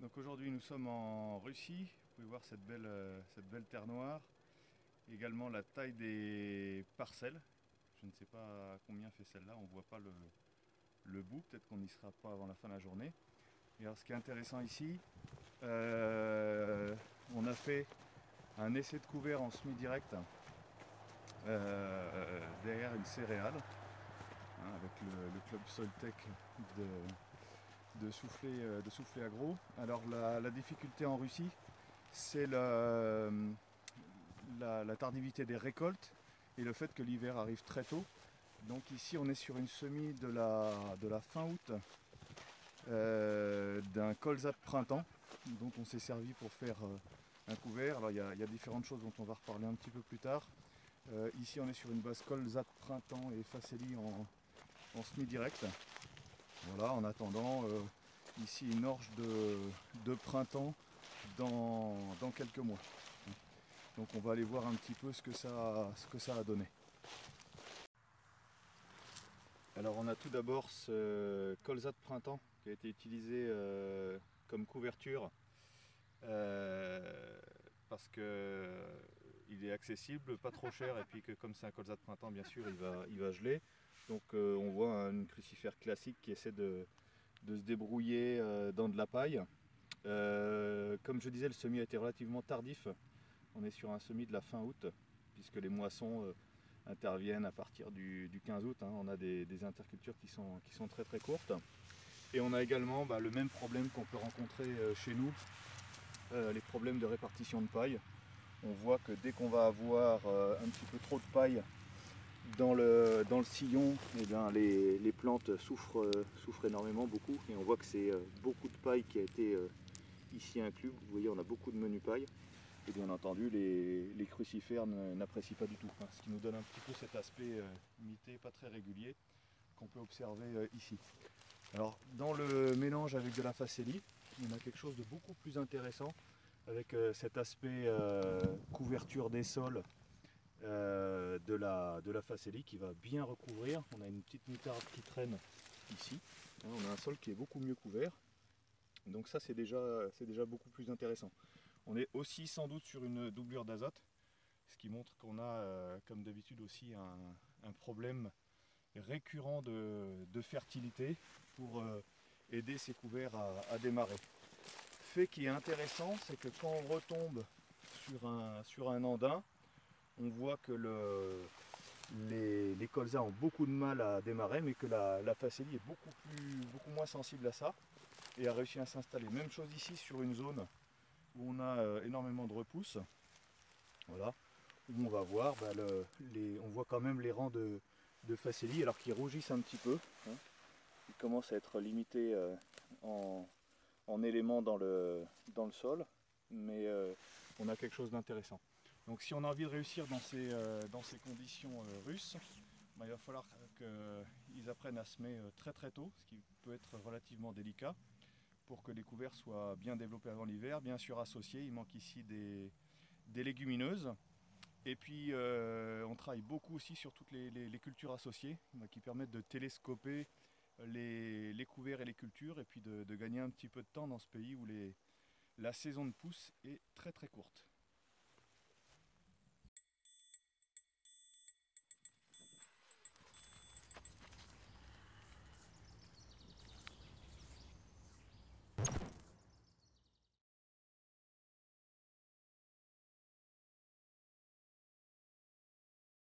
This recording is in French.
Donc aujourd'hui nous sommes en Russie, vous pouvez voir cette belle terre noire, également la taille des parcelles. Je ne sais pas combien fait celle-là, on ne voit pas le bout, peut-être qu'on n'y sera pas avant la fin de la journée. Et alors ce qui est intéressant ici, on a fait un essai de couvert en semi-direct derrière une céréale, avec le club Soltec de Soufflé Agro. Alors la difficulté en Russie, c'est la tardivité des récoltes et le fait que l'hiver arrive très tôt. Donc ici on est sur une semis de la fin août d'un colza de printemps dont on s'est servi pour faire un couvert. Alors il y a différentes choses dont on va reparler un petit peu plus tard. Ici on est sur une base colza de printemps et facélie en semi-direct. Voilà, en attendant ici une orge de printemps dans quelques mois. Donc on va aller voir un petit peu ce que ça a donné. Alors on a tout d'abord ce colza de printemps qui a été utilisé comme couverture parce que il est accessible, pas trop cher, et puis que comme c'est un colza de printemps, bien sûr il va geler. Donc on voit une crucifère classique qui essaie de se débrouiller dans de la paille. Comme je disais, le semis a été relativement tardif. On est sur un semis de la fin août, puisque les moissons interviennent à partir du 15 août. On a des intercultures qui sont très très courtes. Et on a également le même problème qu'on peut rencontrer chez nous, les problèmes de répartition de paille. On voit que dès qu'on va avoir un petit peu trop de paille dans le sillon, eh bien, les plantes souffrent énormément, beaucoup. Et on voit que c'est beaucoup de paille qui a été ici inclus. Vous voyez, on a beaucoup de menu paille. Et bien entendu, les crucifères n'apprécient pas du tout. Ce qui nous donne un petit peu cet aspect mité, pas très régulier, qu'on peut observer ici. Alors, dans le mélange avec de la facélie, on a quelque chose de beaucoup plus intéressant, avec cet aspect couverture des sols de la facélie qui va bien recouvrir. On a une petite moutarde qui traîne ici. On a un sol qui est beaucoup mieux couvert. Donc ça, c'est déjà beaucoup plus intéressant. On est aussi sans doute sur une doublure d'azote, ce qui montre qu'on a, comme d'habitude aussi, un problème récurrent de fertilité pour aider ces couverts à démarrer. Fait qui est intéressant, c'est que quand on retombe sur un andin, on voit que les colzas ont beaucoup de mal à démarrer, mais que la facélie est beaucoup moins sensible à ça et a réussi à s'installer. Même chose ici sur une zone où on a énormément de repousses, voilà, où on va voir, on voit quand même les rangs de facélie, alors qu'ils rougissent un petit peu. Ils commencent à être limités en éléments dans le sol, mais on a quelque chose d'intéressant. Donc si on a envie de réussir dans ces conditions russes, il va falloir qu'ils apprennent à semer très très tôt, ce qui peut être relativement délicat, pour que les couverts soient bien développés avant l'hiver, bien sûr associés. Il manque ici des légumineuses. Et puis on travaille beaucoup aussi sur toutes les cultures associées qui permettent de télescoper les couverts et les cultures, et puis de gagner un petit peu de temps dans ce pays où la saison de pousse est très très courte.